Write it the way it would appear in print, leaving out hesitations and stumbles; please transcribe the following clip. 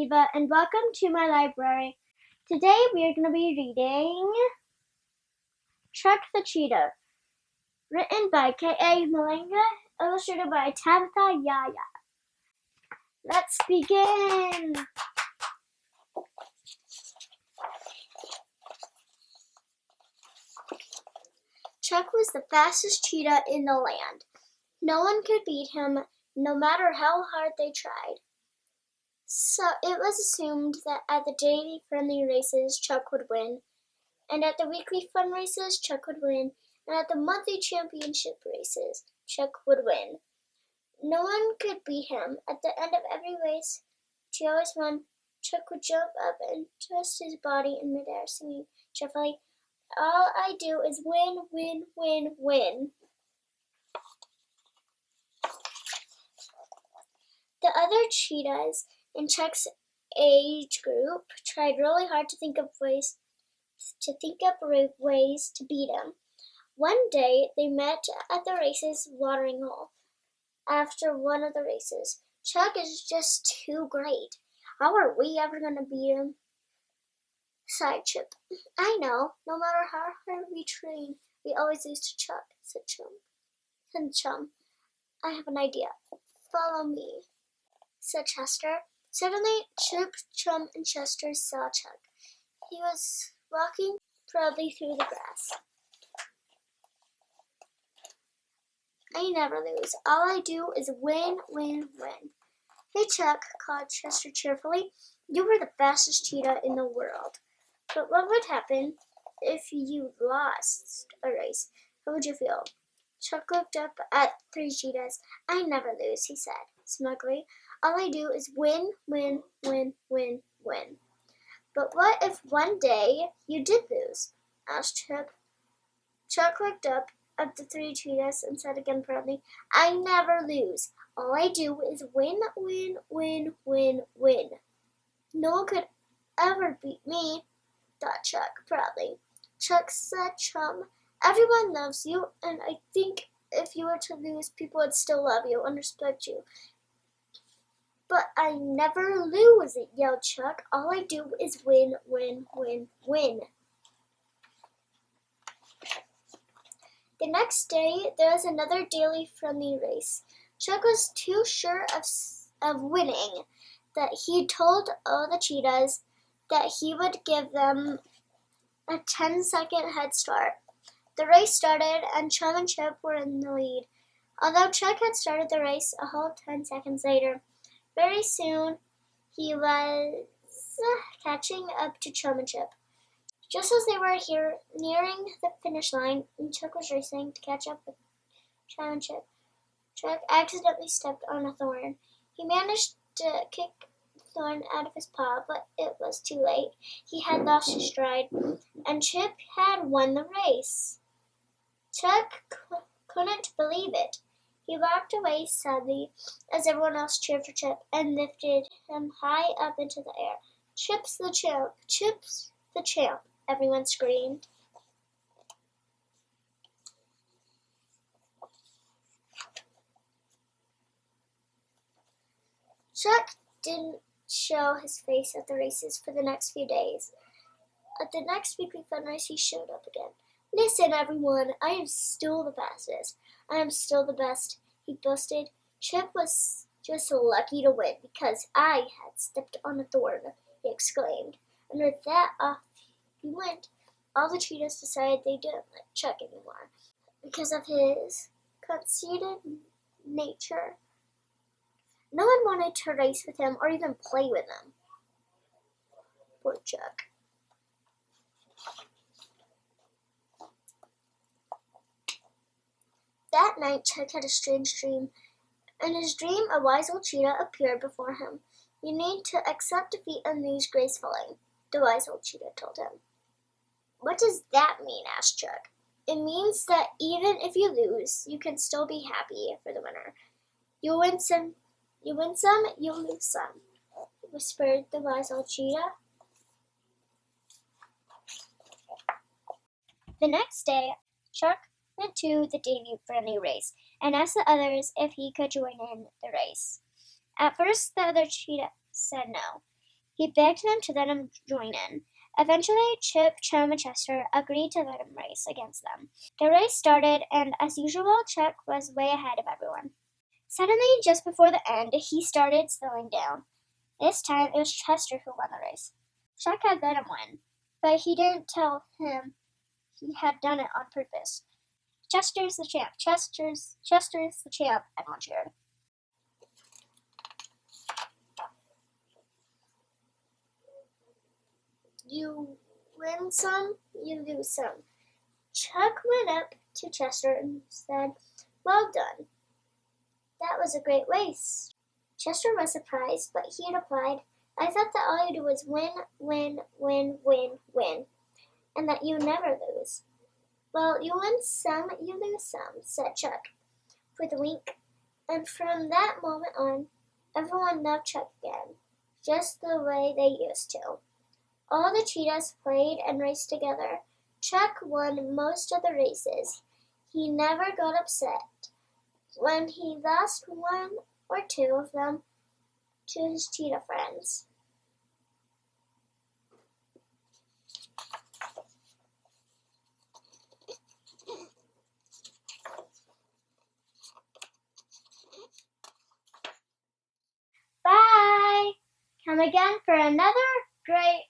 Eva, and welcome to my library. Today we are going to be reading Chuck the Cheetah, written by K.A. Malenga, illustrated by Tabitha Yaya. Let's begin! Chuck was the fastest cheetah in the land. No one could beat him, no matter how hard they tried. So it was assumed that at the daily friendly races, Chuck would win, and at the weekly fun races, Chuck would win, and at the monthly championship races, Chuck would win. No one could beat him. At the end of every race, which he always won, Chuck would jump up and twist his body in midair, singing cheerfully, "All I do is win, win, win, win." The other cheetahs in Chuck's age group tried really hard to think up ways to beat him. One day they met at the race's watering hole. After one of the races, "Chuck is just too great. How are we ever going to beat him?" sighed Chip. "I know. No matter how hard we train, we always lose to Chuck," said Chum. "I have an idea. Follow me," said Chester. Suddenly, Chip, Chum, and Chester saw Chuck. He was walking proudly through the grass. "I never lose. All I do is win, win, win." "Hey, Chuck," called Chester cheerfully. "You were the fastest cheetah in the world. But what would happen if you lost a race? How would you feel?" Chuck looked up at the three cheetahs. "I never lose," he said smugly. "All I do is win, win, win, win, win." "But what if one day you did lose?" asked Chip. Chuck looked up at the three cheetahs and said again proudly, "I never lose. All I do is win, win, win, win, win." "No one could ever beat me," thought Chuck proudly. Chuck said, "Chum, everyone loves you, and I think if you were to lose, people would still love you and respect you." "But I never lose," yelled Chuck. "All I do is win, win, win, win." The next day, there was another daily friendly race. Chuck was too sure of winning that he told all the cheetahs that he would give them a 10-second head start. The race started, and Chum and Chip were in the lead, although Chuck had started the race a whole 10 seconds later. Very soon, he was catching up to Chum and Chip. Just as they were nearing the finish line, and Chuck was racing to catch up with Chum and Chip, Chuck accidentally stepped on a thorn. He managed to kick the thorn out of his paw, but it was too late. He had lost his stride, and Chip had won the race. Chuck couldn't believe it. He walked away sadly as everyone else cheered for Chip and lifted him high up into the air. "Chip's the champ! Chip's the champ!" everyone screamed. Chuck didn't show his face at the races for the next few days. At the next weekly fun race, he showed up again. "Listen, everyone, I am still the fastest. I am still the best," he boasted. "Chip was just lucky to win because I had stepped on a thorn," he exclaimed. And with that, off he went. All the cheetahs decided they didn't like Chuck anymore because of his conceited nature. No one wanted to race with him or even play with him. Poor Chuck. That night, Chuck had a strange dream. In his dream, a wise old cheetah appeared before him. "You need to accept defeat and lose gracefully," the wise old cheetah told him. "What does that mean?" asked Chuck. "It means that even if you lose, you can still be happy for the winner. You win some, you lose some," whispered the wise old cheetah. The next day, Chuck went to the daily friendly race and asked the others if he could join in the race. At first, the other cheetah said no. He begged them to let him join in. Eventually, Chip, Chum, and Chester agreed to let him race against them. The race started, and as usual, Chuck was way ahead of everyone. Suddenly, just before the end, he started slowing down. This time, it was Chester who won the race. Chuck had let him win, but he didn't tell him he had done it on purpose. Chester's the champ. Chester's the champ, everyone cheered. You win some, you lose some. Chuck went up to Chester and said, "Well done. That was a great race." Chester was surprised, but he replied, "I thought that all you do was win, win, win, win, win, and that you never lose." "Well, you win some, you lose some," said Chuck, with a wink. And from that moment on, everyone loved Chuck again, just the way they used to. All the cheetahs played and raced together. Chuck won most of the races. He never got upset when he lost one or two of them to his cheetah friends. Bye! Come again for another great